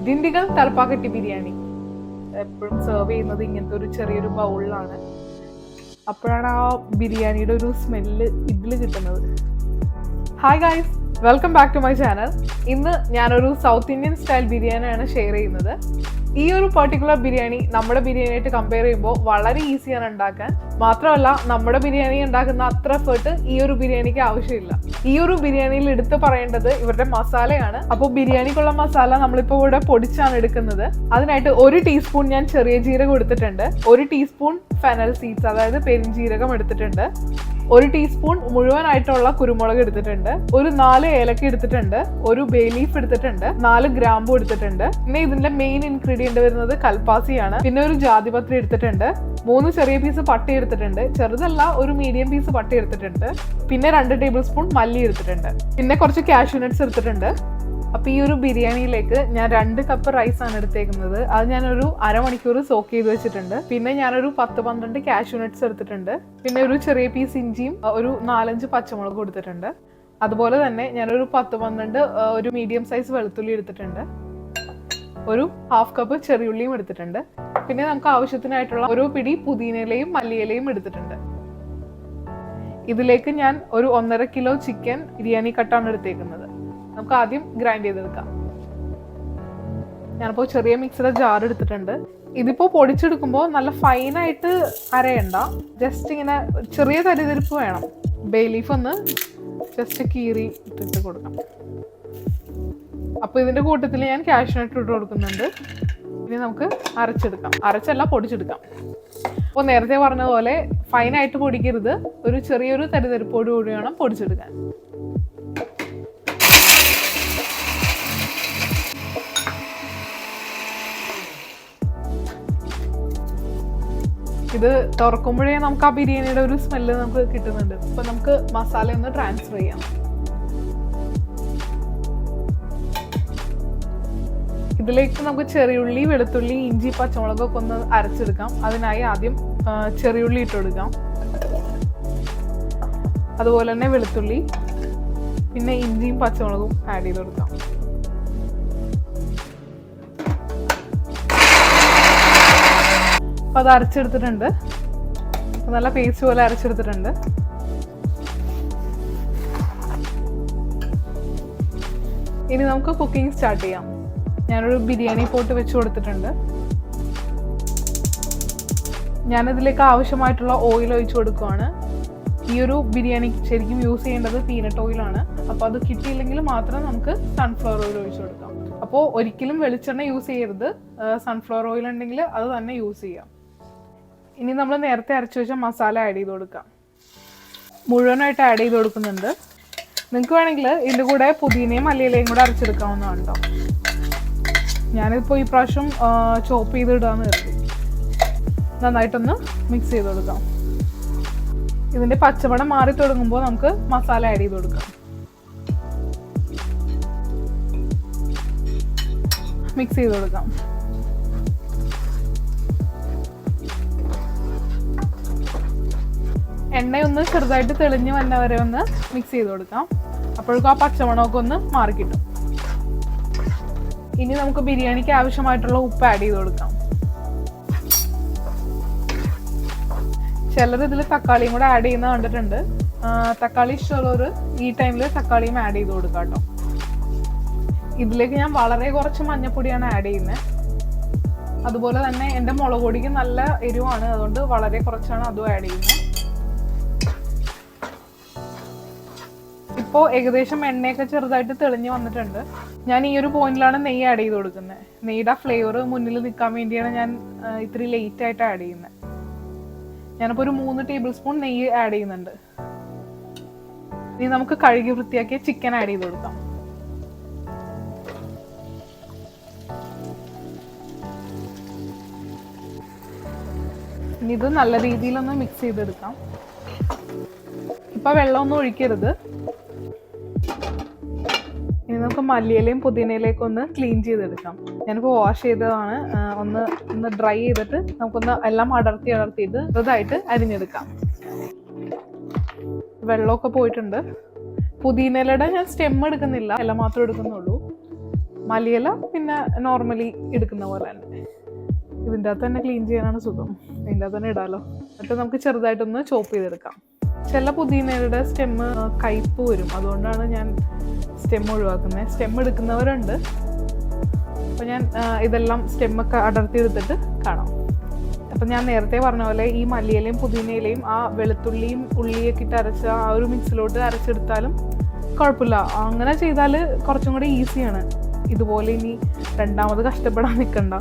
ദിണ്ടിഗൽ തലപ്പാക്കട്ടി ബിരിയാണി എപ്പോഴും സെർവ് ചെയ്യുന്നത് ഇങ്ങനത്തെ ഒരു ചെറിയൊരു ബൗളിലാണ്. അപ്പോഴാണ് ആ ബിരിയാണിയുടെ ഒരു സ്മെല്ല് ഇതിൽ കിട്ടുന്നത്. Hi guys, welcome back to my channel. ഇന്ന് ഞാനൊരു സൗത്ത് ഇന്ത്യൻ സ്റ്റൈൽ ബിരിയാണിയാണ് ഷെയർ ചെയ്യുന്നത്. ഈ ഒരു പർട്ടിക്കുലർ ബിരിയാണി നമ്മുടെ ബിരിയാണിയായിട്ട് കമ്പയർ ചെയ്യുമ്പോൾ വളരെ ഈസിയാണ് ഉണ്ടാക്കാൻ. മാത്രമല്ല, നമ്മുടെ ബിരിയാണി ഉണ്ടാക്കുന്ന അത്ര എഫേർട്ട് ഈ ഒരു ബിരിയാണിക്ക് ആവശ്യമില്ല. ഈ ഒരു ബിരിയാണിയിൽ എടുത്ത് പറയേണ്ടത് ഇവരുടെ മസാലയാണ്. അപ്പോൾ ബിരിയാണിക്കുള്ള മസാല നമ്മളിപ്പോൾ ഇവിടെ പൊടിച്ചാണ് എടുക്കുന്നത്. അതിനായിട്ട് 1 ടീസ്പൂൺ ഞാൻ ചെറിയ ജീരകം എടുത്തിട്ടുണ്ട്, 1 ടീസ്പൂൺ ഫെനൽ സീഡ്സ് അതായത് പെരിഞ്ജീരകം എടുത്തിട്ടുണ്ട്, 1 ടീസ്പൂൺ മുഴുവനായിട്ടുള്ള കുരുമുളക് എടുത്തിട്ടുണ്ട്, ഒരു 4 ഏലക്ക എടുത്തിട്ടുണ്ട്, ഒരു ബേ ലീഫ് എടുത്തിട്ടുണ്ട്, 4 ഗ്രാമ്പു എടുത്തിട്ടുണ്ട്. പിന്നെ ഇതിന്റെ മെയിൻ ഇൻഗ്രീഡിയന്റ് വരുന്നത് കൽപ്പാസിയാണ്. പിന്നെ ഒരു ജാതിപത്രി എടുത്തിട്ടുണ്ട്, 3 ചെറിയ പീസ് പട്ടി എടുത്തിട്ടുണ്ട്, ചെറുതല്ല ഒരു മീഡിയം പീസ് പട്ടി എടുത്തിട്ടുണ്ട്, പിന്നെ 2 ടേബിൾ സ്പൂൺ മല്ലി എടുത്തിട്ടുണ്ട്, പിന്നെ കുറച്ച് കാഷ്യൂ നട്ട്സ് എടുത്തിട്ടുണ്ട്. അപ്പൊ ഈ ഒരു ബിരിയാണിയിലേക്ക് ഞാൻ 2 കപ്പ് റൈസ് ആണ് എടുത്തേക്കുന്നത്. അത് ഞാനൊരു അരമണിക്കൂർ സോക്ക് ചെയ്ത് വെച്ചിട്ടുണ്ട്. പിന്നെ ഞാനൊരു 10-12 കാഷ്യൂ നട്ട്സ് എടുത്തിട്ടുണ്ട്, പിന്നെ ഒരു ചെറിയ പീസ് ഇഞ്ചിയും ഒരു 4-5 പച്ചമുളകും എടുത്തിട്ടുണ്ട്. അതുപോലെ തന്നെ ഞാനൊരു 10-12 ഒരു മീഡിയം സൈസ് വെളുത്തുള്ളി എടുത്തിട്ടുണ്ട്, ഒരു 1/2 കപ്പ് ചെറിയുള്ളിയും എടുത്തിട്ടുണ്ട്. പിന്നെ നമുക്ക് ആവശ്യത്തിനായിട്ടുള്ള ഒരു പിടി പുതിനയിലയും മല്ലിയിലയും എടുത്തിട്ടുണ്ട്. ഇതിലേക്ക് ഞാൻ ഒരു 1.5 കിലോ ചിക്കൻ ബിരിയാണി കട്ടാണ് എടുത്തേക്കുന്നത്. നമുക്ക് ആദ്യം ഗ്രൈൻഡ് ചെയ്തെടുക്കാം. ഞാനിപ്പോൾ ചെറിയ മിക്സിയുടെ ജാർ എടുത്തിട്ടുണ്ട്. ഇതിപ്പോൾ പൊടിച്ചെടുക്കുമ്പോൾ നല്ല ഫൈനായിട്ട് അരയണ്ട, ജസ്റ്റ് ഇങ്ങനെ ചെറിയ തരിതരിപ്പ് വേണം. ബേ ലീഫ് ഒന്ന് ജസ്റ്റ് കീറി ഇട്ടിട്ട് കൊടുക്കാം. അപ്പോൾ ഇതിൻ്റെ കൂട്ടത്തിൽ ഞാൻ കാഷ്യൂ നട്ട് ഇട്ട് കൊടുക്കുന്നുണ്ട്. ഇനി നമുക്ക് അരച്ചെടുക്കാം, അരച്ചല്ല പൊടിച്ചെടുക്കാം. അപ്പോൾ നേരത്തെ പറഞ്ഞ പോലെ ഫൈനായിട്ട് പൊടിക്കരുത്, ഒരു ചെറിയൊരു തരിതരിപ്പോട് കൂടി വേണം പൊടിച്ചെടുക്കാൻ. ഇത് തുറക്കുമ്പോഴേ നമുക്ക് ആ ബിരിയാണിയുടെ ഒരു സ്മെല്ല് നമുക്ക് കിട്ടുന്നുണ്ട്. അപ്പൊ നമുക്ക് മസാല ഒന്ന് ട്രാൻസ്ഫർ ചെയ്യാം. ഇതിലേക്ക് നമുക്ക് ചെറിയുള്ളി, വെളുത്തുള്ളി, ഇഞ്ചി, പച്ചമുളകൊക്കെ ഒന്ന് അരച്ചെടുക്കാം. അതിനായി ആദ്യം ചെറിയുള്ളി ഇട്ട് കൊടുക്കാം, അതുപോലെ തന്നെ വെളുത്തുള്ളി, പിന്നെ ഇഞ്ചിയും പച്ചമുളകും ആഡ് ചെയ്ത് കൊടുക്കാം. അപ്പോൾ അത് അരച്ചെടുത്തിട്ടുണ്ട്, നല്ല പേസ്റ്റ് പോലെ അരച്ചെടുത്തിട്ടുണ്ട്. ഇനി നമുക്ക് കുക്കിംഗ് സ്റ്റാർട്ട് ചെയ്യാം. ഞാനൊരു ബിരിയാണി പോട്ട് വെച്ച് കൊടുത്തിട്ടുണ്ട്. ഞാനിതിലേക്ക് ആവശ്യമായിട്ടുള്ള ഓയിൽ ഒഴിച്ചു കൊടുക്കുകയാണ്. ഈ ഒരു ബിരിയാണി ശരിക്കും യൂസ് ചെയ്യേണ്ടത് പീനട്ട് ഓയിലാണ്. അപ്പോൾ അത് കിട്ടിയില്ലെങ്കിൽ മാത്രം നമുക്ക് സൺഫ്ലവർ ഓയിൽ ഒഴിച്ചു കൊടുക്കാം. അപ്പോൾ ഒരിക്കലും വെളിച്ചെണ്ണ യൂസ് ചെയ്യരുത്, സൺഫ്ലവർ ഓയിൽ ഉണ്ടെങ്കിൽ അത് തന്നെ യൂസ് ചെയ്യാം. ഇനി നമ്മൾ നേരത്തെ അരച്ചു വെച്ച മസാല ആഡ് ചെയ്ത് കൊടുക്കാം. മുഴുവനായിട്ട് ആഡ് ചെയ്ത് കൊടുക്കുന്നുണ്ട്. നിങ്ങൾക്ക് വേണമെങ്കിൽ ഇതിൻ്റെ കൂടെ പുതിനയും മല്ലിയിലയും കൂടെ അരച്ചെടുക്കാവുന്നതാണ് കേട്ടോ. ഞാനിപ്പോൾ ഈ പ്രാവശ്യം ചോപ്പ് ചെയ്തിടാന്ന് കരുതി. നന്നായിട്ടൊന്ന് മിക്സ് ചെയ്ത് കൊടുക്കാം. ഇതിൻ്റെ പച്ചമണം മാറി തുടങ്ങുമ്പോൾ നമുക്ക് മസാല ആഡ് ചെയ്ത് കൊടുക്കാം. മിക്സ് ചെയ്ത് കൊടുക്കാം. എണ്ണയൊന്ന് ചെറുതായിട്ട് തെളിഞ്ഞ് വന്ന വരെ ഒന്ന് മിക്സ് ചെയ്ത് കൊടുക്കാം. അപ്പോഴേക്കും ആ പച്ചമണമൊക്കെ ഒന്ന് മാറിക്കിട്ടും. ഇനി നമുക്ക് ബിരിയാണിക്ക് ആവശ്യമായിട്ടുള്ള ഉപ്പ് ആഡ് ചെയ്ത് കൊടുക്കാം. ചിലർ ഇതിൽ തക്കാളിയും കൂടെ ആഡ് ചെയ്യുന്നത് കണ്ടിട്ടുണ്ട്. തക്കാളി ഇഷ്ടമുള്ളവർ ഈ ടൈമിൽ തക്കാളിയും ആഡ് ചെയ്ത് കൊടുക്കാം കേട്ടോ. ഇതിലേക്ക് ഞാൻ വളരെ കുറച്ച് മഞ്ഞൾപ്പൊടിയാണ് ആഡ് ചെയ്യുന്നത്. അതുപോലെ തന്നെ എൻ്റെ മുളക് പൊടിക്ക് നല്ല എരിവാണ്, അതുകൊണ്ട് വളരെ കുറച്ചാണ് അതും ആഡ് ചെയ്യുന്നത്. ഇപ്പോൾ ഏകദേശം എണ്ണയൊക്കെ ചെറുതായിട്ട് തെളിഞ്ഞ് വന്നിട്ടുണ്ട്. ഞാൻ ഈ ഒരു പോയിന്റിലാണ് നെയ്യ് ആഡ് ചെയ്ത് കൊടുക്കുന്നത്. നെയ്യുടെ ഫ്ലേവർ മുന്നിൽ നിൽക്കാൻ വേണ്ടിയാണ് ഞാൻ ഇത്തിരി ലേറ്റ് ആയിട്ട് ആഡ് ചെയ്യുന്നത്. ഞാനിപ്പോൾ ഒരു 3 ടേബിൾ സ്പൂൺ നെയ്യ് ആഡ് ചെയ്യുന്നുണ്ട്. ഇനി നമുക്ക് കഴുകി വൃത്തിയാക്കിയ ചിക്കൻ ആഡ് ചെയ്ത് കൊടുക്കാം. ഇനി ഇത് നല്ല രീതിയിലൊന്ന് മിക്സ് ചെയ്തെടുക്കാം. ഇപ്പം വെള്ളമൊന്നും ഒഴിക്കരുത്. ഇനി നമുക്ക് മല്ലിയിലയും പുതിനയിലേക്ക് ഒന്ന് ക്ലീൻ ചെയ്തെടുക്കാം. ഞാനിപ്പോൾ വാഷ് ചെയ്തതാണ്. ഒന്ന് ഡ്രൈ ചെയ്തിട്ട് നമുക്കൊന്ന് എല്ലാം അടർത്തിയിട്ട് ചെറുതായിട്ട് അരിഞ്ഞെടുക്കാം. വെള്ളമൊക്കെ പോയിട്ടുണ്ട്. പുതിനയിലയുടെ ഞാൻ സ്റ്റെം എടുക്കുന്നില്ല, ഇല മാത്രം എടുക്കുന്നുള്ളൂ. മല്ലിയില പിന്നെ നോർമലി എടുക്കുന്ന പോലെ തന്നെ. ഇതിൻ്റെ അകത്ത് തന്നെ ക്ലീൻ ചെയ്യാനാണ് സുഖം, ഇതിൻ്റെ അകത്ത് തന്നെ ഇടാമല്ലോ. എന്നിട്ട് നമുക്ക് ചെറുതായിട്ടൊന്ന് ചോപ്പ് ചെയ്തെടുക്കാം. ചില പുതിനയുടെ സ്റ്റെമ്മ് കയ്പ്പ് വരും, അതുകൊണ്ടാണ് ഞാൻ സ്റ്റെം ഒഴിവാക്കുന്നത്. സ്റ്റെം എടുക്കുന്നവരുണ്ട്. അപ്പോൾ ഞാൻ ഇതെല്ലാം സ്റ്റെമ്മൊക്കെ അടർത്തി എടുത്തിട്ട് കാണാം. അപ്പം ഞാൻ നേരത്തെ പറഞ്ഞ പോലെ ഈ മല്ലിയിലയും പുതിനയിലയും ആ വെളുത്തുള്ളിയും ഉള്ളിയൊക്കെ ഇട്ട് അരച്ച ആ ഒരു മിക്സിലോട്ട് അരച്ചെടുത്താലും കുഴപ്പമില്ല. അങ്ങനെ ചെയ്താൽ കുറച്ചും കൂടെ ഈസിയാണ്. ഇതുപോലെ ഇനി രണ്ടാമത് കഷ്ടപ്പെടാൻ നിൽക്കണ്ട.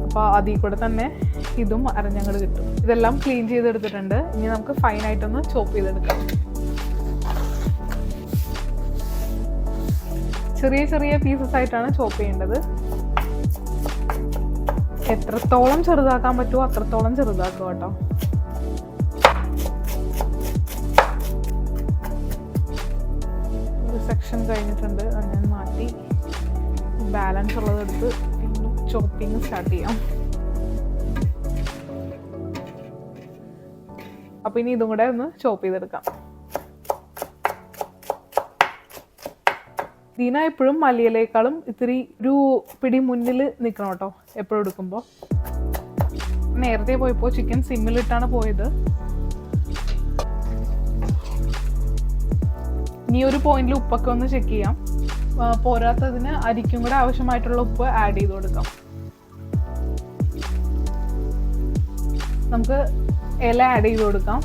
അപ്പോൾ അതിൽ കൂടെ തന്നെ ഇതും അരഞ്ഞങ്ങട് കിട്ടും. ഇതെല്ലാം ക്ലീൻ ചെയ്തെടുത്തിട്ടുണ്ട്. ഇനി നമുക്ക് ഫൈനായിട്ടൊന്ന് ചോപ്പ് ചെയ്തെടുക്കാം. ചെറിയ ചെറിയ പീസസ് ആയിട്ടാണ് ചോപ്പ് ചെയ്യേണ്ടത്. എത്രത്തോളം ചെറുതാക്കാൻ പറ്റുമോ അത്രത്തോളം ചെറുതാക്കുക കേട്ടോ. ഒരു സെക്ഷൻ കഴിഞ്ഞിട്ടുണ്ട്, ഞാൻ മാറ്റി ബാലൻസ് ഉള്ളതെടുത്ത് വീണ്ടും ചോപ്പിങ് സ്റ്റാർട്ട് ചെയ്യാം. അപ്പോൾ ഇനി ഇതും കൂടെ ഒന്ന് ചോപ്പ് ചെയ്തെടുക്കാം. ദീന എപ്പോഴും മല്ലിയിലേക്കാളും ഇത്തിരി ഒരു പിടി മുന്നിൽ നിൽക്കണം കേട്ടോ എപ്പോഴും എടുക്കുമ്പോൾ. നേരത്തെ പോയപ്പോൾ ചിക്കൻ സിമ്മിലിട്ടാണ് പോയത്. ഇനി ഒരു പോയിന്റിൽ ഉപ്പൊക്കെ ഒന്ന് ചെക്ക് ചെയ്യാം. പോരാത്തതിന് അരിക്കും കൂടെ ആവശ്യമായിട്ടുള്ള ഉപ്പ് ആഡ് ചെയ്ത് കൊടുക്കാം. നമുക്ക് ഇല ആഡ് ചെയ്ത് കൊടുക്കാം.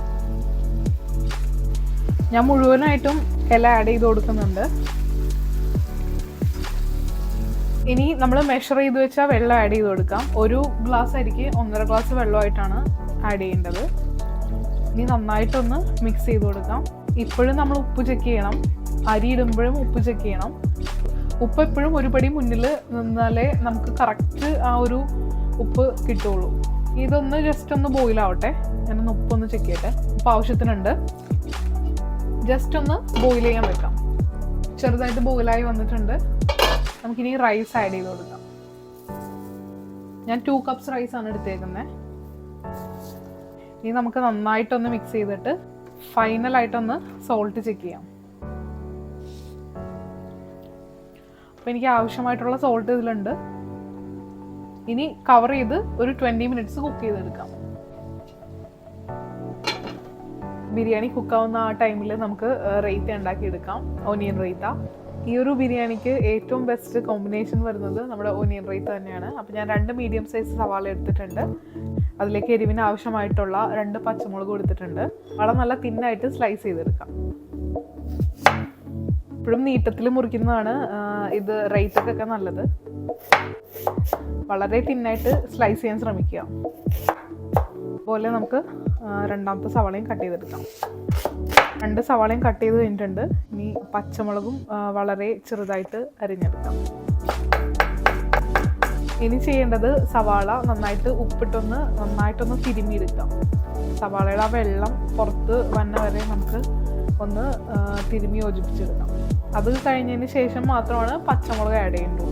ഞാൻ മുഴുവനായിട്ടും ഇല ആഡ് ചെയ്ത് കൊടുക്കുന്നുണ്ട്. ഇനി നമ്മൾ മെഷർ ചെയ്ത് വെച്ചാൽ വെള്ളം ആഡ് ചെയ്ത് കൊടുക്കാം. ഒരു ഗ്ലാസ് അരിക്ക് 1.5 ഗ്ലാസ് വെള്ളമായിട്ടാണ് ആഡ് ചെയ്യേണ്ടത്. ഇനി നന്നായിട്ടൊന്ന് മിക്സ് ചെയ്ത് കൊടുക്കാം. ഇപ്പോഴും നമ്മൾ ഉപ്പ് ചെക്ക് ചെയ്യണം, അരി ഇടുമ്പോഴും ഉപ്പ് ചെക്ക് ചെയ്യണം. ഉപ്പ് എപ്പോഴും ഒരു പടി മുന്നിൽ നിന്നാലേ നമുക്ക് കറക്റ്റ് ആ ഒരു ഉപ്പ് കിട്ടുള്ളൂ. ഇതൊന്ന് ജസ്റ്റ് ഒന്ന് ബോയിലാവട്ടെ. ഞാനൊന്ന് ഉപ്പൊന്ന് ചെക്ക് ചെയ്യട്ടെ. ഉപ്പ് ആവശ്യത്തിനുണ്ട്. ജസ്റ്റ് ഒന്ന് ബോയിൽ ചെയ്യാൻ വെക്കാം. ചെറുതായിട്ട് ബോയിലായി വന്നിട്ടുണ്ട്. നമുക്കിനി റൈസ് ആഡ് ചെയ്ത് കൊടുക്കാം. ഞാൻ 2 കപ്സ് റൈസാണ് എടുത്തേക്കുന്നത്. ഇനി നമുക്ക് നന്നായിട്ടൊന്ന് മിക്സ് ചെയ്തിട്ട് ഫൈനലായിട്ടൊന്ന് സോൾട്ട് ചെക്ക് ചെയ്യാം. അപ്പോൾ എനിക്ക് ആവശ്യമായിട്ടുള്ള സോൾട്ട് ഇതിലുണ്ട്. ഇനി കവർ ചെയ്ത് ഒരു 20 മിനിറ്റ്സ് കുക്ക് ചെയ്തെടുക്കാം. ബിരിയാണി കുക്കാവുന്ന ആ ടൈമിൽ നമുക്ക് റൈത്ത ഉണ്ടാക്കിയെടുക്കാം, ഓനിയൻ റൈത്ത. ഈ ഒരു ബിരിയാണിക്ക് ഏറ്റവും ബെസ്റ്റ് കോമ്പിനേഷൻ വരുന്നത് നമ്മുടെ ഓനിയൻ റൈത്ത തന്നെയാണ്. അപ്പോൾ ഞാൻ 2 മീഡിയം സൈസ് സവാള എടുത്തിട്ടുണ്ട്. അതിലേക്ക് എരിവിന് ആവശ്യമായിട്ടുള്ള 2 പച്ചമുളക് എടുത്തിട്ടുണ്ട്. വളരെ നല്ല തിന്നായിട്ട് സ്ലൈസ് ചെയ്തെടുക്കാം. ഇപ്പോഴും നീട്ടത്തിൽ മുറിക്കുന്നതാണ് ഇത് റൈത്തക്കൊക്കെ നല്ലത്. വളരെ തിന്നായിട്ട് സ്ലൈസ് ചെയ്യാൻ ശ്രമിക്കുക. അതുപോലെ നമുക്ക് രണ്ടാമത്തെ സവാളയും കട്ട് ചെയ്തെടുക്കാം. 2 സവാളയും കട്ട് ചെയ്ത് കഴിഞ്ഞിട്ടുണ്ട്. ഇനി പച്ചമുളകും വളരെ ചെറുതായിട്ട് അരിഞ്ഞെടുക്കാം. ഇനി ചെയ്യേണ്ടത് സവാള നന്നായിട്ട് നന്നായിട്ടൊന്ന് തിരുമ്മിയെടുക്കാം. സവാളയുടെ ആ വെള്ളം പുറത്ത് വന്ന വരെ നമുക്ക് ഒന്ന് തിരുമ്മി യോജിപ്പിച്ചെടുക്കാം. അത് കഴിഞ്ഞതിന് ശേഷം മാത്രമാണ് പച്ചമുളക് ആഡ് ചെയ്യേണ്ടത്.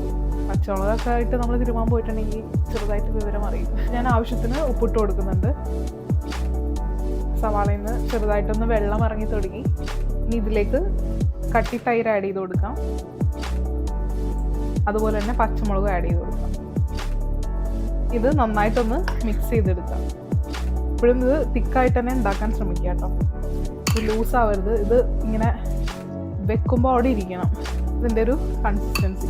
പച്ചമുളകൊക്കെ ആയിട്ട് നമ്മൾ തിരുമാൻ പോയിട്ടുണ്ടെങ്കിൽ ചെറുതായിട്ട് വിവരം അറിയും. ഞാൻ ആവശ്യത്തിന് ഉപ്പിട്ട് കൊടുക്കുന്നുണ്ട്. സവാളയിൽ നിന്ന് ചെറുതായിട്ടൊന്ന് വെള്ളം ഇറങ്ങി തുടങ്ങി. ഇനി ഇതിലേക്ക് കട്ടി തൈര് ആഡ് ചെയ്ത് കൊടുക്കാം. അതുപോലെ തന്നെ പച്ചമുളക് ആഡ് ചെയ്ത് കൊടുക്കാം. ഇത് നന്നായിട്ടൊന്ന് മിക്സ് ചെയ്തെടുക്കാം. ഇപ്പോഴും ഇത് തിക്കായിട്ട് തന്നെ ഉണ്ടാക്കാൻ ശ്രമിക്കുക കേട്ടോ. ഇത് ലൂസ് ആവരുത്. ഇത് ഇങ്ങനെ വെക്കുമ്പോൾ അവിടെ ഇരിക്കണം, ഇതിൻ്റെ ഒരു കൺസിസ്റ്റൻസി.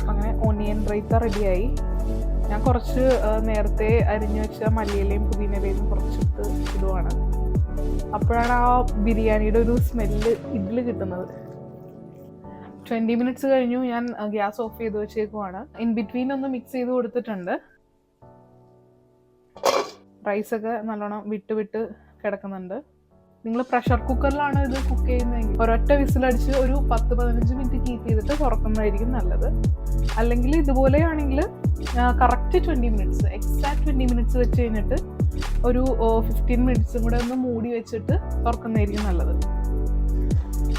അങ്ങനെ ഓനിയൻ റൈത്ത റെഡിയായി. ഞാൻ കുറച്ച് നേരത്തെ അരിഞ്ഞു വെച്ച മല്ലിയിലയും പുതിനയിലയും കുറച്ചിട്ട് ഇടുവാണ്. അപ്പോഴാണ് ആ ബിരിയാണിയുടെ ഒരു സ്മെല്ല് ഇതിൽ കിട്ടുന്നത്. 20 മിനിറ്റ്സ് കഴിഞ്ഞു. ഞാൻ ഗ്യാസ് ഓഫ് ചെയ്ത് വെച്ചേക്കുവാണ്. ഇൻ ബിറ്റ്വീൻ ഒന്ന് മിക്സ് ചെയ്ത് കൊടുത്തിട്ടുണ്ട്. റൈസൊക്കെ നല്ലോണം വിട്ട് കിടക്കുന്നുണ്ട്. നിങ്ങൾ പ്രഷർ കുക്കറിലാണ് ഇത് കുക്ക് ചെയ്യുന്നതെങ്കിൽ ഒരൊറ്റ വിസിലടിച്ച് ഒരു 10-15 മിനിറ്റ് കീപ്പ് ചെയ്തിട്ട് തുറക്കുന്നതായിരിക്കും നല്ലത്. അല്ലെങ്കിൽ ഇതുപോലെയാണെങ്കിൽ കറക്റ്റ് 20 മിനിറ്റ്സ്, എക്സാക്ട് 20 മിനിറ്റ്സ് വെച്ച് കഴിഞ്ഞിട്ട് ഒരു 15 മിനിറ്റ്സും കൂടെ ഒന്ന് മൂടി വെച്ചിട്ട് തുറക്കുന്നതായിരിക്കും നല്ലത്.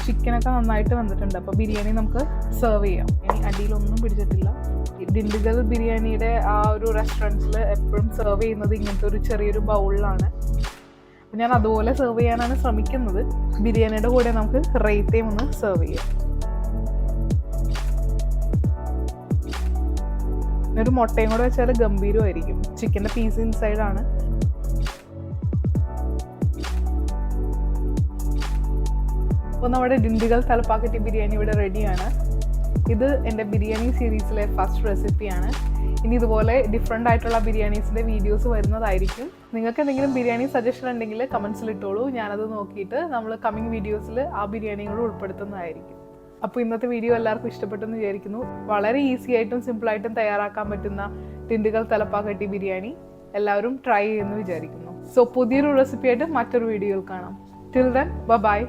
ചിക്കനൊക്കെ നന്നായിട്ട് വന്നിട്ടുണ്ട്. അപ്പോൾ ബിരിയാണി നമുക്ക് സെർവ് ചെയ്യാം. ഇനി അടിയിലൊന്നും പിടിച്ചിട്ടില്ല. ദിണ്ടുഗൽ ബിരിയാണിയുടെ ആ ഒരു റെസ്റ്റോറൻറ്റ്സിൽ എപ്പോഴും സെർവ് ചെയ്യുന്നത് ഇങ്ങനത്തെ ഒരു ചെറിയൊരു ബൗളിലാണ്. ഞാൻ അതുപോലെ സെർവ് ചെയ്യാനാണ് ശ്രമിക്കുന്നത്. ബിരിയാണിയുടെ കൂടെ നമുക്ക് റൈത്തയും ഒന്ന് സെർവ് ചെയ്യാം. ഒരു മുട്ടയും കൂടെ വെച്ചാൽ ഗംഭീരമായിരിക്കും. ചിക്കൻ്റെ പീസ് ഇൻസൈഡാണ്. അപ്പോൾ നമ്മുടെ ഡിണ്ടിഗൽ തലപ്പാക്കട്ടി ബിരിയാണി ഇവിടെ റെഡിയാണ്. ഇത് എൻ്റെ ബിരിയാണി സീരീസിലെ ഫസ്റ്റ് റെസിപ്പിയാണ്. ഇനി ഇതുപോലെ ഡിഫറെൻ്റ് ആയിട്ടുള്ള ബിരിയാണീസിൻ്റെ വീഡിയോസ് വരുന്നതായിരിക്കും. നിങ്ങൾക്ക് എന്തെങ്കിലും ബിരിയാണി സജഷൻ ഉണ്ടെങ്കിൽ കമൻസിൽ ഇട്ടോളൂ. ഞാനത് നോക്കിയിട്ട് നമ്മൾ കമ്മിങ് വീഡിയോസിൽ ആ ബിരിയാണികൾ ഉൾപ്പെടുത്തുന്നതായിരിക്കും. അപ്പോൾ ഇന്നത്തെ വീഡിയോ എല്ലാവർക്കും ഇഷ്ടപ്പെട്ടെന്ന് വിചാരിക്കുന്നു. വളരെ ഈസി ആയിട്ടും സിമ്പിളായിട്ടും തയ്യാറാക്കാൻ പറ്റുന്ന ഡിണ്ടിഗൽ തലപ്പാക്കട്ടി ബിരിയാണി എല്ലാവരും ട്രൈ ചെയ്യുമെന്ന് വിചാരിക്കുന്നു. സോ പുതിയൊരു റെസിപ്പിയായിട്ട് മറ്റൊരു വീഡിയോയിൽ കാണാം. Till then bye.